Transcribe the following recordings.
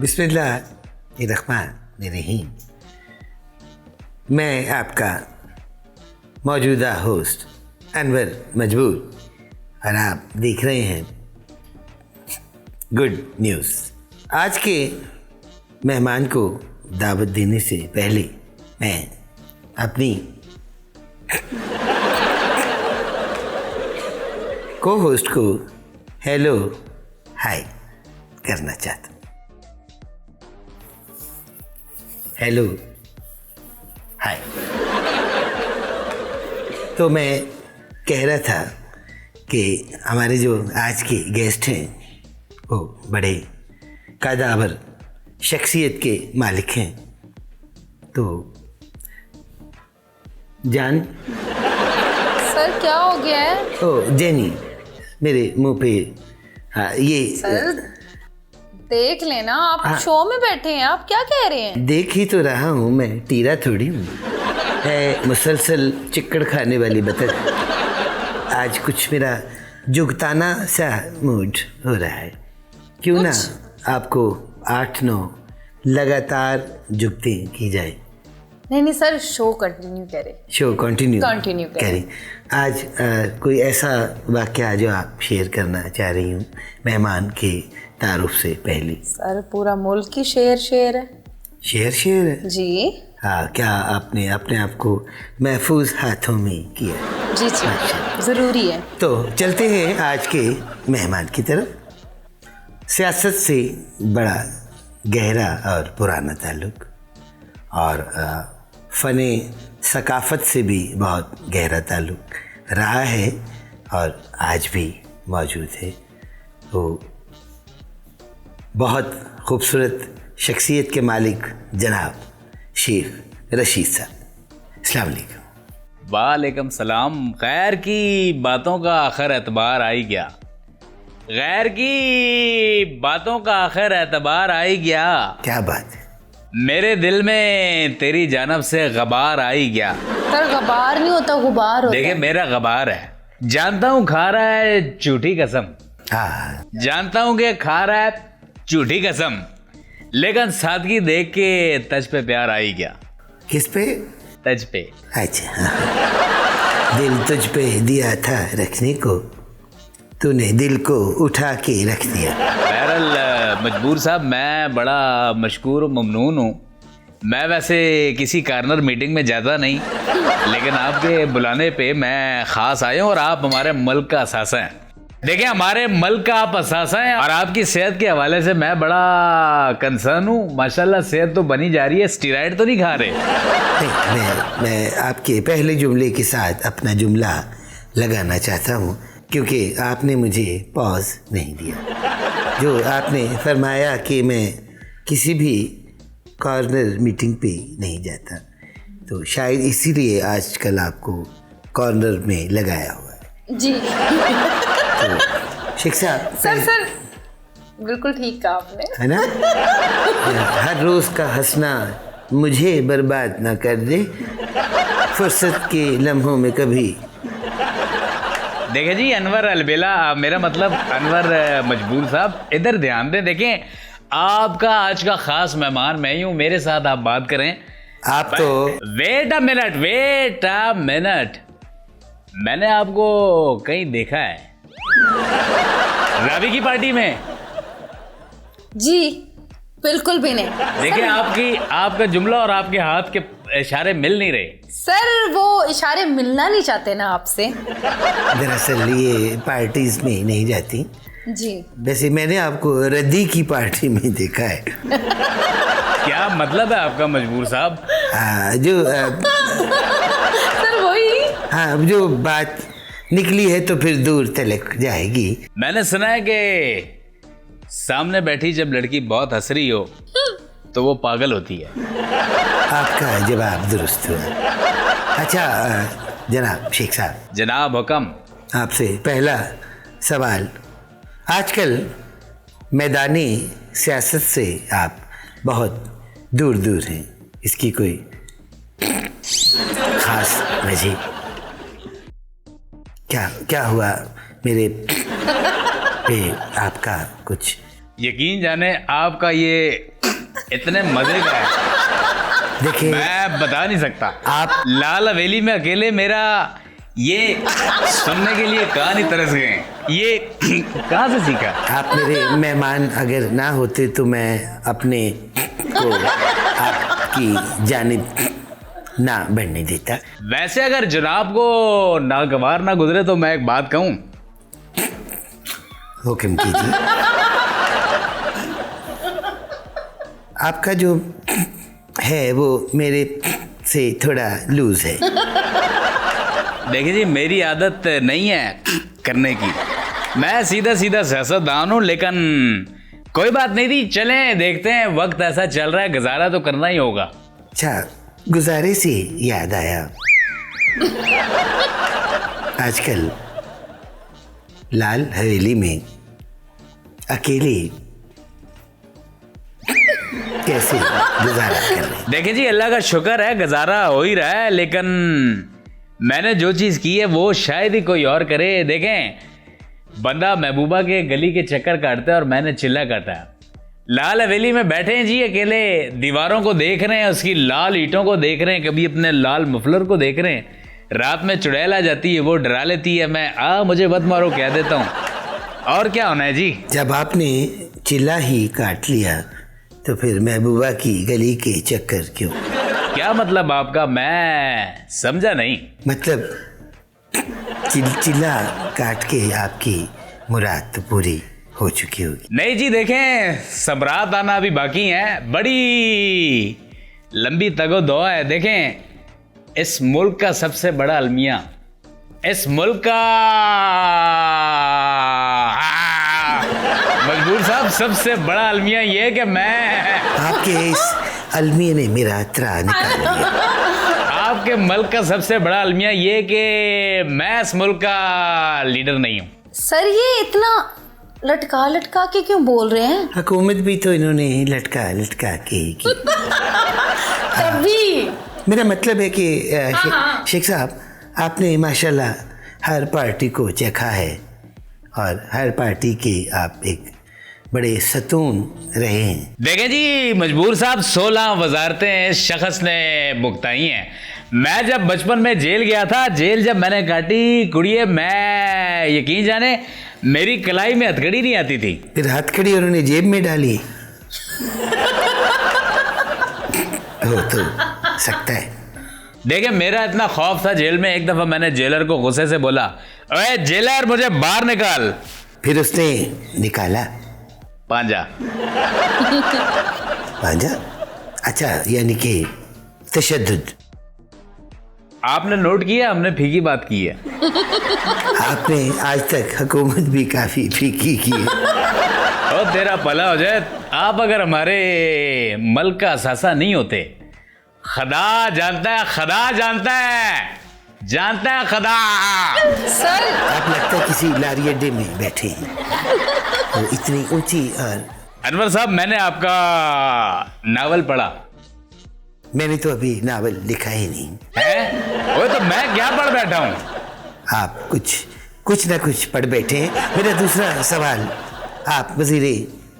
बिस्मिल्लाहिर्रहमानिर्रहीम। मैं आपका मौजूदा होस्ट अनवर मजबूर और आप देख रहे हैं गुड न्यूज़। आज के मेहमान को दावत देने से पहले मैं अपनी को होस्ट को हेलो हाय करना चाहता हूँ। Hello hi. तो मैं कह रहा था कि हमारे जो आज के गेस्ट हैं वो बड़े कादावर शख्सियत के मालिक हैं। तो जान सर क्या हो गया है? ओ जेनी, मेरे मुंह पे ये सर देख लेना, आप शो में बैठे हैं, आप क्या कह रहे हैं? देख ही तो रहा हूँ, मैं टीरा थोड़ी हूँ। है मुसलसल चिक्कड़ खाने वाली बतख। आज कुछ मेरा जुगताना सा मूड हो रहा है। क्यों ना आपको 8-9 लगातार जुगते की जाए। नहीं सर, शो कंटिन्यू करें। शो कंटिन्यू करें। आज कोई ऐसा वाक़या जो आप शेयर करना चाह रही हूँ मेहमान के तारुफ से पहले? सर पूरा मुल्क की शेर है। शेर है जी हाँ। क्या आपने अपने आप को महफूज हाथों में किया? जी ज़रूरी है। तो चलते हैं आज के मेहमान की तरफ। सियासत से बड़ा गहरा और पुराना ताल्लुक़ और फ़ने सकाफ़त से भी बहुत गहरा ताल्लुक़ रहा है और आज भी मौजूद है। तो बहुत खूबसूरत शख्सियत के मालिक जनाब शेख रशीद साहब, अस्सलाम वालेकुम। वालेकुम सलाम। खैर की बातों का आखिर एतबार आई गया। गैर की बातों का आखिर एतबार आई गया। क्या बात है? मेरे दिल में तेरी जानब से गबार आई गया। सर गबार नहीं होता, गुबार होता है। देखिए मेरा गबार है। जानता हूँ खा रहा है झूठी कसम। हाँ जानता हूँ कि खा रहा है झूठी कसम, लेकिन सादगी देख के तज पे प्यार आई गया। किस पे? तज पे। अच्छा हाँ। दिल तुझ पे दिया था रखने को, तूने दिल को उठा के रख दिया। बहरहाल मजबूर साहब, मैं बड़ा मशकूर ममनून हूँ। मैं वैसे किसी कार्नर मीटिंग में जाता नहीं, लेकिन आपके बुलाने पे मैं ख़ास आया हूँ और आप हमारे मुल्क का असासा हैं। देखिए हमारे मुल्क का आप असासा हैं और आपकी सेहत के हवाले से मैं बड़ा कंसर्न हूँ। माशाल्लाह सेहत तो बनी जा रही है, स्टीरॉयड तो नहीं खा रहे? नहीं, मैं आपके पहले जुमले के साथ अपना जुमला लगाना चाहता हूँ, क्योंकि आपने मुझे पॉज नहीं दिया। जो आपने फरमाया कि मैं किसी भी कॉर्नर मीटिंग पे नहीं जाता, तो शायद इसीलिए आजकल आपको कॉर्नर में लगाया हुआ है। जी तो शेख साहब सर बिल्कुल ठीक कहा आपने, है ना? हर रोज़ का हंसना मुझे बर्बाद ना कर दे, फुर्सत के लम्हों में कभी। देखें जी अनवर अलबेला, मेरा मतलब अनवर मजबूर साहब, इधर ध्यान दें। देखें आपका आज का खास मेहमान मैं ही हूँ, मेरे साथ आप बात करें। आप तो वेट अ मिनट, मैंने आपको कहीं देखा है रावी की पार्टी में। जी बिल्कुल भी नहीं। देखिए आपका जुमला और आपके हाथ के इशारे मिल नहीं रहे। सर वो इशारे मिलना नहीं चाहते ना आपसे। दरअसल ये पार्टीज में नहीं जाती। जी वैसे मैंने आपको रद्दी की पार्टी में देखा है। क्या मतलब है आपका मजबूर साहब? सर वही। हाँ, जो बात निकली है तो फिर दूर तलक जाएगी। मैंने सुना है कि सामने बैठी जब लड़की बहुत हंस रही हो तो वो पागल होती है। आपका जवाब दुरुस्त हुआ। अच्छा जनाब शेख साहब, जनाब हुक्म। आपसे पहला सवाल, आजकल मैदानी सियासत से आप बहुत दूर दूर हैं, इसकी कोई खास वजह? क्या हुआ मेरे पे आपका कुछ? यकीन जाने आपका ये इतने मजे का है देखिए मैं बता नहीं सकता। आप लाल हवेली में अकेले मेरा ये सुनने के लिए कहानी तरस गए। ये कहाँ से सीखा? आप मेरे मेहमान अगर ना होते तो मैं अपने को आपकी जानिब ना बढ़ने देता। वैसे अगर जनाब को नागवार ना गुजरे तो मैं एक बात कहूँ। हुक्म कीजिए। आपका जो है वो मेरे से थोड़ा लूज है। देखिए जी मेरी आदत नहीं है करने की, मैं सीधा सीधा सियासतदान हूँ। लेकिन कोई बात नहीं थी, चलें देखते हैं, वक्त ऐसा चल रहा है, गुजारा तो करना ही होगा। अच्छा, गुजारे से याद आया, आजकल लाल हवेली में अकेले कैसे गुजारा कर रहे हैं? देखिए जी अल्लाह का शुक्र है गुजारा हो ही रहा है, लेकिन मैंने जो चीज़ की है वो शायद ही कोई और करे। देखें बंदा महबूबा के गली के चक्कर काटता है और मैंने चिल्ला काटा है। लाल हवेली में बैठे हैं जी अकेले, दीवारों को देख रहे हैं, उसकी लाल ईंटों को देख रहे हैं, कभी अपने लाल मफलर को देख रहे हैं। रात में चुड़ैल आ जाती है, वो डरा लेती है, मैं मुझे मत मारो कह देता हूँ। और क्या होना है जी? जब आपने चिल्ला ही काट लिया तो फिर महबूबा की गली के चक्कर क्यों? क्या मतलब आपका? मैं समझा नहीं। मतलब चिल्ला काट के आपकी मुराद तो पूरी हो चुकी होगी। नहीं जी देखें सम्राट आना अभी बाकी है, बड़ी लंबी तगो दो है। देखें इस मुल्क का सबसे बड़ा अलमिया, इस मुल्क का मजबूर साहब सबसे बड़ा अलमिया ये है कि मैं आपके इस अलमिया ने मेरा त्रा निकाल लिया। आपके मुल्क का सबसे बड़ा अलमिया ये कि मैं इस मुल्क का लीडर नहीं हूँ। सर ये इतना लटका लटका के क्यों बोल रहे हैं? हुकूमत भी तो इन्होंने लटका लटका के ही की। तभी मेरा मतलब है कि शेख साहब आपने माशाल्लाह हर पार्टी को चखा है और हर पार्टी के आप एक बड़े सतून रहे हैं। देखें जी मजबूर साहब 16 वजारतें इस शख्स ने भुगताई हैं। मैं जब बचपन में जेल गया था, जेल जब मैंने काटी कुड़िए, मैं यकीन जाने मेरी कलाई में हथकड़ी नहीं आती थी। फिर हथकड़ी उन्होंने जेब में डाली हो तो सकता है। देखें मेरा इतना खौफ था जेल में, एक दफा मैंने जेलर को गुस्से से बोला, ओए जेलर मुझे बाहर निकाल। फिर उसने निकाला पांजा। पांजा? अच्छा, यानी कि तशद्दुद। आपने नोट किया हमने फीकी बात की है। आपने आज तक हुकूमत भी काफी फीकी की है। और तेरा भला हो जाए, आप अगर हमारे मुल्क का असासा नहीं होते, खुदा जानता है, खुदा जानता है, जानता है खुदा। सर आप लगता है किसी लारी अड्डे में बैठे हैं, तो इतनी ऊंची। और अनवर साहब मैंने आपका नावल पढ़ा। मैंने तो अभी नावल लिखा ही नहीं है। वो तो मैं क्या पढ़ बैठा हूँ? आप कुछ ना कुछ पढ़ बैठे हैं। मेरा दूसरा सवाल, आप वजीरे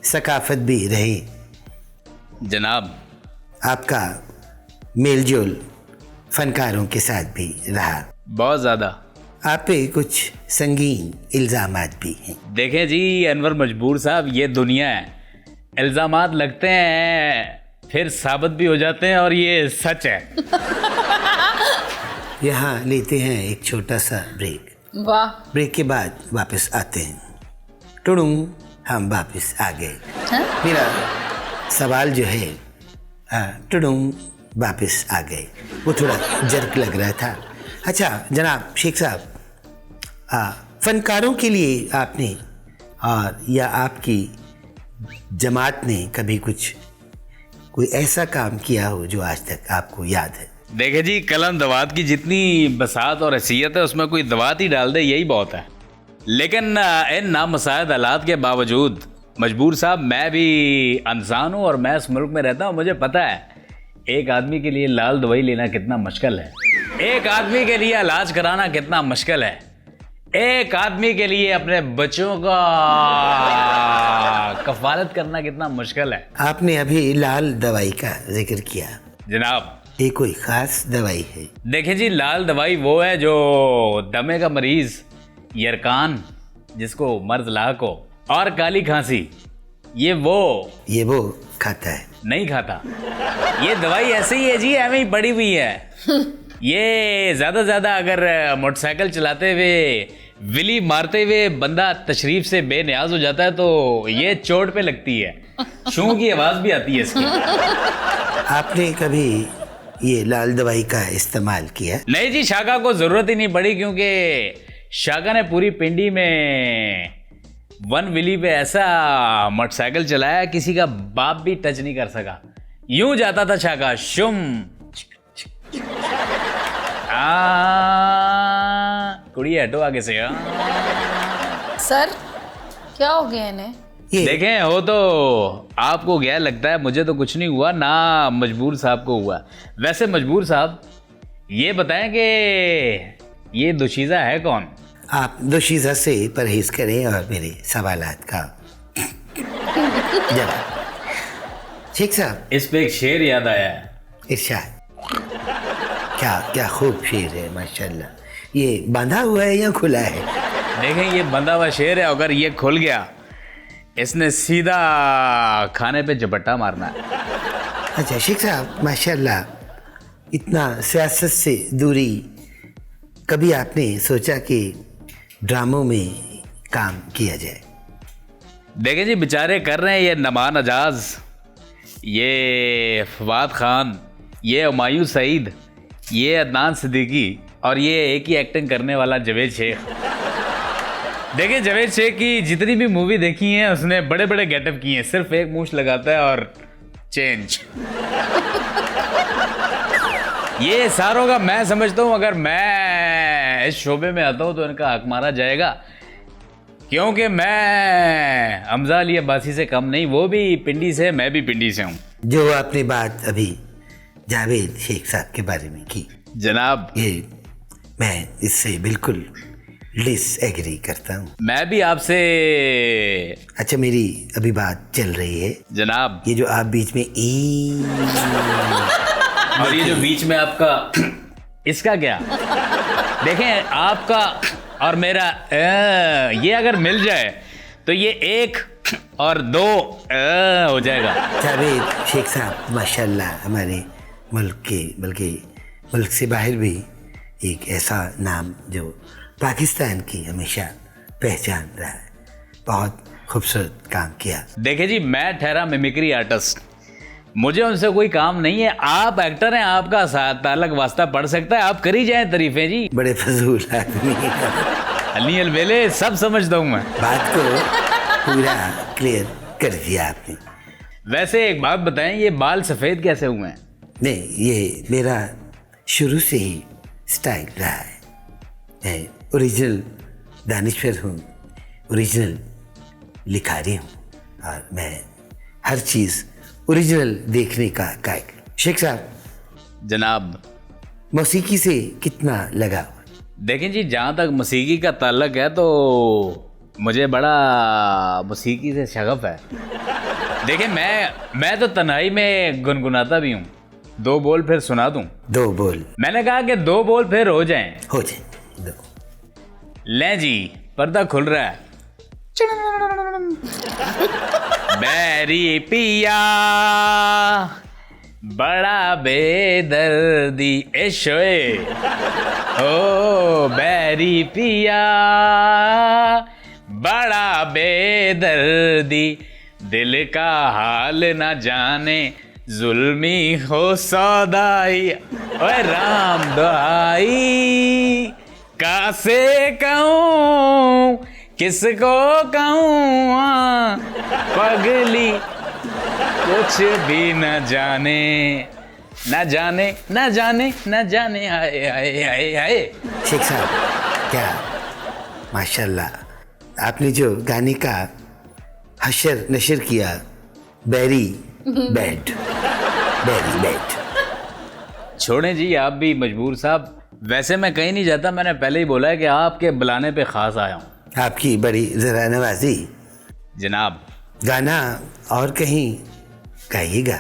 सकाफत भी रहे, जनाब आपका मेलजोल फनकारों के साथ भी रहा, बहुत ज़्यादा। आप पे कुछ संगीन इल्ज़ामात भी हैं। देखें जी अनवर मजबूर साहब, ये दुनिया है, इल्ज़ामात लगते हैं फिर साबित भी हो जाते हैं और ये सच है। यहाँ लेते हैं एक छोटा सा ब्रेक। वाह, ब्रेक के बाद वापस आते हैं। टुडुं, हम वापस आ गए। मेरा सवाल जो है, टुडुं वापस आ गए, वो थोड़ा जर्क लग रहा था। अच्छा जनाब शेख साहब, फनकारों के लिए आपने और या आपकी जमात ने कभी कोई ऐसा काम किया हो जो आज तक आपको याद है? देखे जी कलम दवात की जितनी बसात और हैसियत है उसमें कोई दवात ही डाल दे यही बहुत है। लेकिन इन नामसायद हालात के बावजूद मजबूर साहब मैं भी इंसान हूँ और मैं इस मुल्क में रहता हूँ। मुझे पता है एक आदमी के लिए लाल दवाई लेना कितना मुश्किल है, एक आदमी के लिए इलाज कराना कितना मुश्किल है, एक आदमी के लिए अपने बच्चों का कफालत करना कितना मुश्किल है। आपने अभी लाल दवाई का जिक्र किया, जनाब ये कोई खास दवाई है? देखें जी, लाल दवाई वो है जो दमे का मरीज, यरकान जिसको मर्ज लाक हो, और काली खांसी ये वो खाता है? नहीं खाता। ये दवाई ऐसे ही है जी, एवं ही पड़ी हुई है। ये ज्यादा अगर मोटरसाइकिल चलाते हुए विली मारते हुए बंदा तशरीफ से बेनियाज हो जाता है तो ये चोट पे लगती है, शू की आवाज भी आती है इसकी। आपने कभी ये लाल दवाई का इस्तेमाल किया? नहीं जी, शाका को जरूरत ही नहीं पड़ी, क्योंकि शाका ने पूरी पिंडी में वन विली पे ऐसा मोटरसाइकिल चलाया किसी का बाप भी टच नहीं कर सका। यूं जाता था शाका, शुम कुड़ी हटो आगे से। सर क्या हो गया इन्हें? देखें, हो तो आपको गया लगता है, मुझे तो कुछ नहीं हुआ, ना मजबूर साहब को हुआ। वैसे मजबूर साहब ये बताएं कि ये दोशीज़ा है कौन? आप दोशीज़ा से परहेज करें और मेरे सवालात का जवाब। शेख साहब, इस पे एक शेर याद आया है। इरशाद। क्या खूब शेर है माशाल्लाह। ये बांधा हुआ है या खुला है? देखें, ये बंधा हुआ शेर है, अगर ये खुल गया इसने सीधा खाने पे झपट्टा मारना है। अच्छा शेख साहब, माशाल्लाह, इतना सियासत से दूरी, कभी आपने सोचा कि ड्रामों में काम किया जाए? देखें जी, बेचारे कर रहे हैं ये नमान अजाज, ये फवाद खान, ये हुमायूं सईद, ये अदनान सिद्दीकी और ये एक ही एक्टिंग करने वाला जावेद शेख। देखिए, जावेद शेख की जितनी भी मूवी देखी है उसने बड़े बड़े गेटअप किए हैं, सिर्फ एक मूछ लगाता है और चेंज। ये सारों का मैं समझता हूं अगर मैं इस शोबे में आता हूं तो इनका हक मारा जाएगा, क्योंकि मैं हमजा अली अब्बासी से कम नहीं, वो भी पिंडी से, मैं भी पिंडी से हूं। जो आपने बात अभी जावेद शेख साहब के बारे में की जनाब, ये मैं इससे बिल्कुल डिसएग्री करता हूँ। मैं भी आपसे। अच्छा, मेरी अभी बात चल रही है जनाब, ये जो आप बीच में और ये जो बीच में आपका इसका क्या? देखें, आपका और मेरा ये अगर मिल जाए तो ये एक और दो हो जाएगा। जावेद शेख साहब माशाल्लाह हमारे मुल्क के, बल्कि मुल्क से बाहर भी एक ऐसा नाम जो पाकिस्तान की हमेशा पहचान रहा है। बहुत खूबसूरत काम किया। देखिए जी, मैं ठहरा मिमिक्री आर्टिस्ट, मुझे उनसे कोई काम नहीं है। आप एक्टर हैं, आपका साथ ताल्लुक वास्ता पड़ सकता है, आप करी जाएं तारीफें जी। बड़े फजूल आदमी। अली अलबेले सब समझता हूँ मैं। बात को पूरा क्लियर कर दिया आपने। वैसे एक बात बताएं, ये बाल सफ़ेद कैसे हुए हैं? नहीं, ये मेरा शुरू से ही स्टाइल रहा है। मैं ओरिजिनल दानिश्वर हूँ, ओरिजिनल लिखारी हूँ, और मैं हर चीज़ ओरिजिनल देखने का कायल। शेख साहब जनाब, मौसीकी से कितना लगाव? देखें जी, जहाँ तक मौसीकी का ताल्लुक है तो मुझे बड़ा मौसीकी से शगफ है। देखें, मैं तो तन्हाई में गुनगुनाता भी हूँ। 2 बोल फिर सुना दूँ? 2 बोल। मैंने कहा कि 2 बोल फिर हो जाएं। हो जाए 2। ले जी, पर्दा खुल रहा है। बैरी पिया बड़ा बेदर्दी एशोए, ओ बैरी पिया बड़ा बेदर्दी, दिल का हाल ना जाने, जुल्मी हो सौदाई, ओए राम दुहाई, कासे कहूँ किसको कहूँ, पगली कुछ भी न जाने, न जाने न जाने न जाने, आए आए आए आए। शेख साहब, क्या माशाल्लाह आपने जो गाने का हशर नशर किया, बैरी बैड, बैरी बैड। छोड़ें जी, आप भी मजबूर साहब, वैसे मैं कहीं नहीं जाता, मैंने पहले ही बोला है कि आपके बुलाने पे खास आया हूँ। आपकी बड़ी ज़रा नवाजी। जनाब। गाना और कहीं गाइएगा।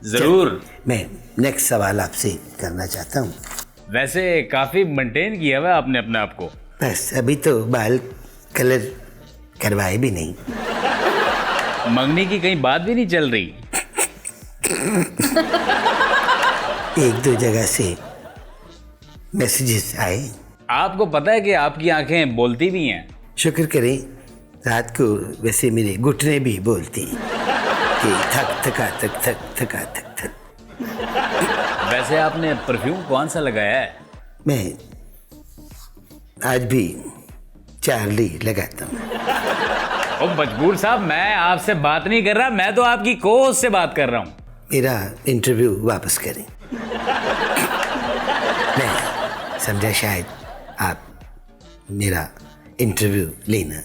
जरूर। मैं नेक्स्ट सवाल आपसे करना चाहता हूँ। वैसे काफी मेंटेन किया हुआ है आपने अपने आप को। बस अभी तो बाल कलर करवाए भी नहीं। मंगनी की कहीं बात भी नहीं चल रही? एक दो जगह से मैसेजेस आए। आपको पता है कि आपकी आंखें बोलती भी हैं? शुक्र करें, रात को वैसे मेरे घुटने भी बोलती हैं कि थक थका थक थक थका थक थक। वैसे आपने परफ्यूम कौन सा लगाया है? मैं आज भी चार्ली लगाता हूँ। ओ मजबूर साहब, मैं आपसे बात नहीं कर रहा, मैं तो आपकी कोच से बात कर रहा हूँ। मेरा इंटरव्यू वापस करें। मैं समझा शायद आप मेरा इंटरव्यू लेना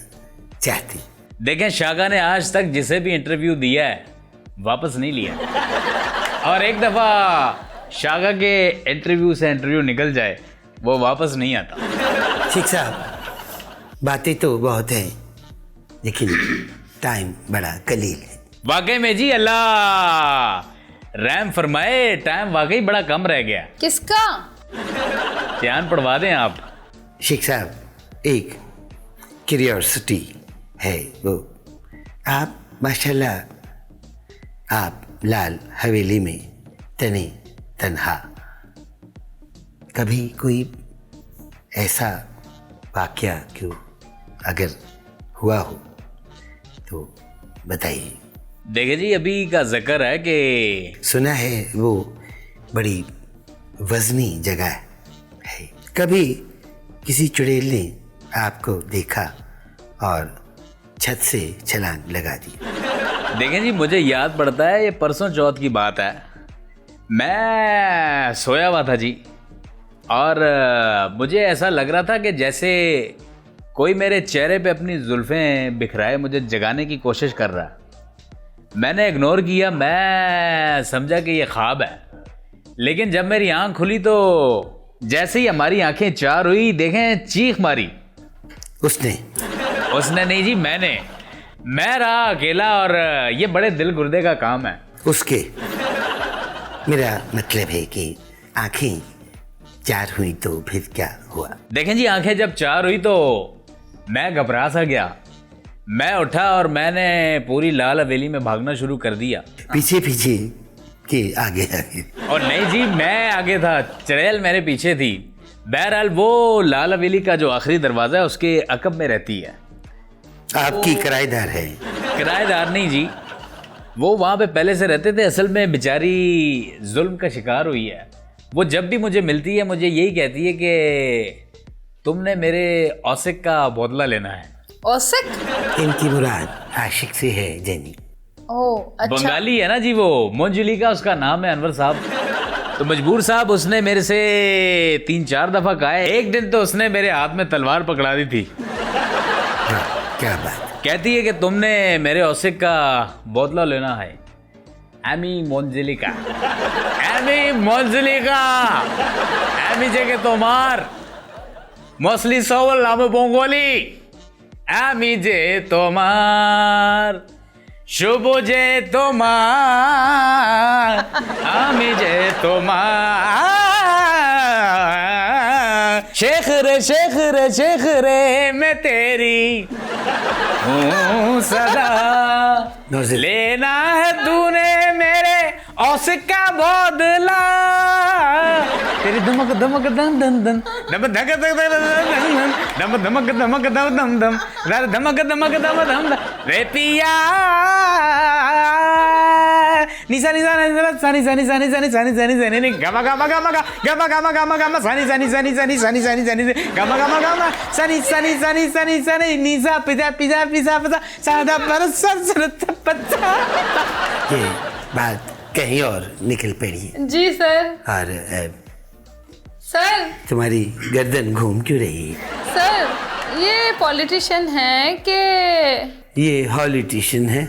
चाहते। देखें, शागा ने आज तक जिसे भी इंटरव्यू दिया है वापस नहीं लिया, और एक दफा शागा के इंटरव्यू से इंटरव्यू निकल जाए वो वापस नहीं आता। शेख साहब, बातें तो बहुत हैं लेकिन टाइम बड़ा कलील है। वाकई में जी, अल्लाह रहम फरमाए, टाइम वाकई बड़ा कम रह गया। किसका? ध्यान पढ़वा दें आप। शेख साहब, एक क्यूरियोसिटी है वो, आप माशाल्लाह आप लाल हवेली में तने तन्हा, कभी कोई ऐसा वाकया क्यों अगर हुआ हो तो बताइए। देखिए जी, अभी का जिक्र है कि सुना है वो बड़ी वजनी जगह है, कभी किसी चुड़ैल ने आपको देखा और छत से छलांग लगा दी? देखें जी, मुझे याद पड़ता है ये परसों चौथ की बात है, मैं सोया हुआ था जी, और मुझे ऐसा लग रहा था कि जैसे कोई मेरे चेहरे पे अपनी जुल्फ़ें बिखराए मुझे जगाने की कोशिश कर रहा है। मैंने इग्नोर किया, मैं समझा कि ये ख्वाब है, लेकिन जब मेरी आंख खुली तो जैसे ही हमारी आंखें चार हुई, देखें चीख मारी। उसने नहीं जी, मैं रहा अकेला, और ये बड़े दिल गुर्दे का काम है। उसके मेरा मतलब है कि आंखें चार हुई तो फिर क्या हुआ? देखें जी, आंखें जब चार हुई तो मैं घबरा सा गया, मैं उठा और मैंने पूरी लाल हवेली में भागना शुरू कर दिया। पीछे पीछे के आगे आगे? और नहीं जी, मैं आगे था, चुड़ैल मेरे पीछे थी। बहरहाल वो लाल हवेली का जो आखिरी दरवाजा है उसके अकब में रहती है। आपकी किराएदार है? किराएदार नहीं जी, वो वहाँ पे पहले से रहते थे। असल में बेचारी जुल्म का शिकार हुई है। वो जब भी मुझे मिलती है मुझे यही कहती है कि तुमने मेरे औसिक का बदला लेना है। औसिक? इनकी मुराद आशिक से है जैनी। ओह अच्छा। बंगाली है ना जी वो, मंजुली का उसका नाम है, अनवर साहब। तो मजबूर साहब, उसने मेरे से 3-4 दफा कहा है। एक दिन तो उसने मेरे हाथ में तलवार पकड़ा दी थी। हाँ, क्या बात? कहती है कि तुमने मेरे औसिक का बदला लेना है। एमी मंजुलिका, एमी मंजुलिका, एमी जे के तोमार मसली सवल नाम बंगाली, एमी जे तोमार शुभ जे तोमार, आमी जे तोमार, शेख रे मैं तेरी हूँ सदा, लेना है तूने मेरे औसिक का बदला, तेरी धमक धमक दम दम दम दम धक धक दम धमक धमक दम दम दम धमक धमक दम दम रे पिया निसा निसा सनी सनी सनी सनी सनी सनी सनी गमा गमा गमा गमा गमा गमा गमा सनी सनी सनी सनी सनी सनी सनी गमा गमा गमा सनी सनी सनी सनी सनी निसा पिजा पिजा पिजा पिजा सादा पर सर सर पत्ता। ये बात कहीं और निकल पड़ी है। जी सर। और सर तुम्हारी गर्दन घूम क्यों रही है? सर ये पॉलिटिशियन है कि ये हॉलिटिशियन है,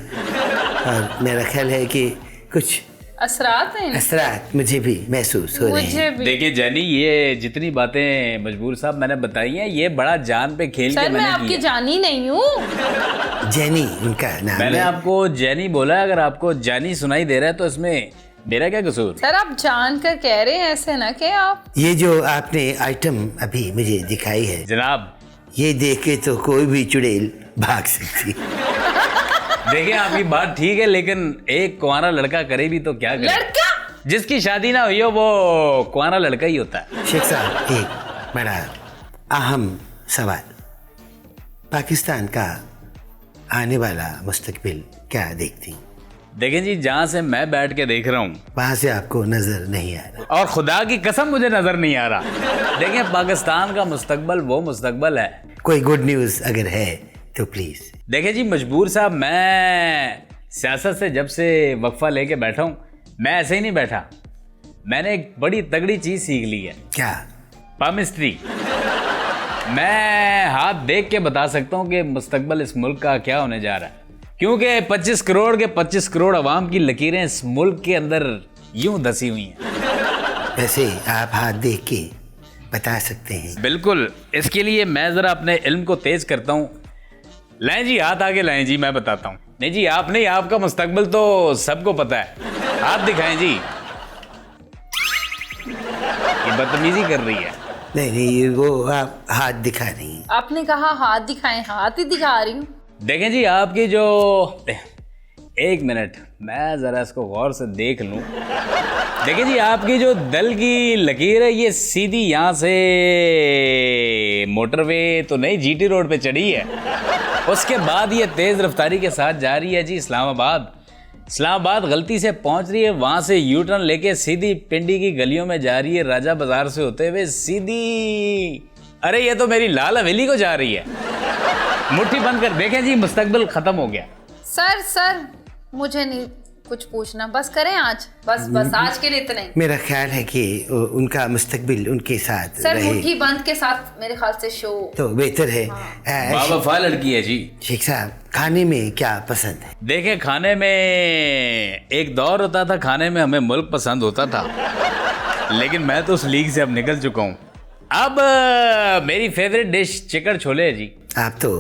और मेरा ख्याल है कि कुछ असरात हैं। असरात मुझे भी महसूस हो रहे हैं। मुझे भी। देखिए जैनी, ये जितनी बातें मजबूर साहब मैंने बताई हैं ये बड़ा जान पे खेल के सर मैं मैंने आपकी की है। जानी नहीं हूँ। जैनी उनका नाम मैंने है। आपको जैनी बोला है, अगर आपको जानी सुनाई दे रहा है तो इसमें मेरा क्या कसूर? सर आप जान कर कह रहे हैं, ऐसे ना कि आप। ये जो आपने आइटम अभी मुझे दिखाई है, जनाब ये देख के तो कोई भी चुड़ैल भाग सकती। देखिए आपकी बात ठीक है, लेकिन एक कुंवारा लड़का करे भी तो क्या करे? लड़का? जिसकी शादी ना हुई हो वो कुंवारा लड़का ही होता है। शेख साहब, एक बड़ा अहम सवाल, पाकिस्तान का आने वाला मुस्तकबिल क्या देखती? देखें जी, जहाँ से मैं बैठ के देख रहा हूँ वहां से आपको नजर नहीं आ रहा। और खुदा की कसम मुझे नजर नहीं आ रहा। देखें पाकिस्तान का मुस्तकबल वो मुस्तकबल है। कोई गुड न्यूज अगर है तो प्लीज। देखें जी मजबूर साहब, मैं सियासत से जब से वक्फा लेके बैठा हूँ, मैं ऐसे ही नहीं बैठा। मैंने एक बड़ी तगड़ी चीज सीख ली है, क्या? पामिस्ट्री। मैं हाथ देख के बता सकता हूँ कि मुस्तकबल इस मुल्क का क्या होने जा रहा है, क्योंकि 25 करोड़ के 25 करोड़ अवाम की लकीरें इस मुल्क के अंदर यूं धसी हुई हैं। वैसे आप हाथ देख के बता सकते हैं? बिल्कुल, इसके लिए मैं जरा अपने इल्म को तेज करता हूँ। लाएं जी हाथ आगे लाएं जी, मैं बताता हूँ। नहीं जी आप नहीं, आपका मुस्तकबिल तो सबको पता है। हाथ दिखाएं जी। ये बदतमीजी कर रही है। नहीं, वो आप हाथ दिखा रही हैं। आपने कहा हाथ दिखाएं, हाथ ही दिखा रही हूँ। देखें जी आपकी जो, एक मिनट मैं जरा इसको गौर से देख लूं। देखिए जी आपकी जो दल की लकीर है ये सीधी यहाँ से मोटरवे तो नहीं जीटी रोड पे चढ़ी है, उसके बाद ये तेज रफ्तारी के साथ जा रही है जी इस्लामाबाद। इस्लामाबाद गलती से पहुंच रही है, वहां से यू टर्न लेके सीधी पिंडी की गलियों में जा रही है, राजा बाजार से होते हुए सीधी, अरे ये तो मेरी लाल हवेली को जा रही है। मुट्ठी बंद कर देखें जी, मुस्तकबिल खत्म हो गया। सर मुझे नहीं कुछ पूछना, बस करें आज, बस आज के लिए इतना ही। मेरा ख्याल है कि उनका मुस्तकबिल उनके साथ सर रहे मुट्ठी बंद के साथ मेरे ख्याल से शो तो बेहतर है। बाबा फा लड़की है जी। शेख साहब, खाने में क्या पसंद है? देखें खाने में एक दौर होता था, खाने में हमें मुल्क पसंद होता था, लेकिन मैं तो उस लीग से अब निकल चुका हूँ। अब मेरी फेवरेट डिश चिकन छोले है जी। आप तो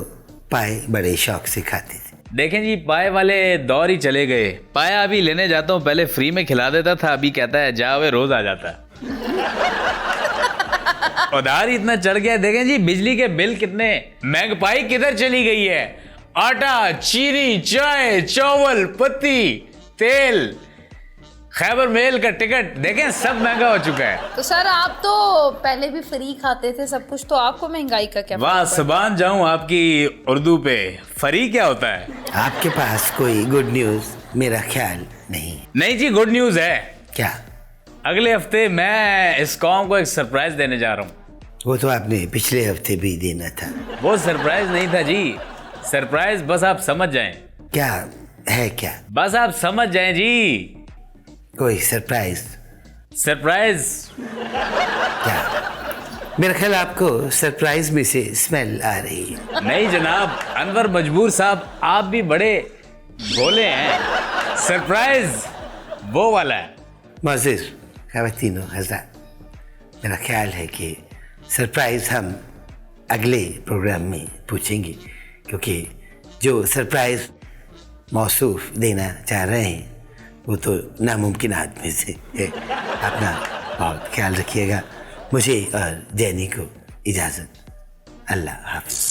पाए बड़े शौक से खाते थे। देखें जी पाए वाले दौर ही चले गए। पाया अभी लेने जाता हूँ, पहले फ्री में खिला देता था, अभी कहता है जाओ रोज आ जाता है। उधार इतना चढ़ गया। देखें जी बिजली के बिल कितने, महंगाई किधर चली गई है। आटा, चीनी, चाय, चावल, पत्ती, तेल, खैबर मेल का टिकट, देखें सब महंगा हो चुका है। तो सर आप तो पहले भी फ्री खाते थे सब कुछ, तो आपको महंगाई का क्या वाह फर्क पड़ा? सबान जाऊं आपकी उर्दू पे, फरी क्या होता है? आपके पास कोई गुड न्यूज मेरा ख्याल नहीं जी गुड न्यूज है। क्या? अगले हफ्ते मैं इस कौम को एक सरप्राइज देने जा रहा हूँ। वो तो आपने पिछले हफ्ते भी देना था। वो सरप्राइज नहीं था जी, सरप्राइज बस आप समझ जाएं। क्या है? क्या बस आप समझ जाएं जी। कोई सरप्राइज? सरप्राइज क्या? मेरा ख्याल आपको सरप्राइज में से स्मेल आ रही है। नहीं जनाब, अनवर मजबूर साहब आप भी बड़े भोले हैं। सरप्राइज वो वाला है। मौजूद ख़वातीनो हज़रात, मेरा ख्याल है कि सरप्राइज हम अगले प्रोग्राम में पूछेंगे, क्योंकि जो सरप्राइज मौसूफ देना चाह रहे हैं वो तो नामुमकिनात में से है। अपना बहुत ख्याल रखिएगा। मुझे और जैनी को इजाज़त। अल्लाह हाफ़िज़।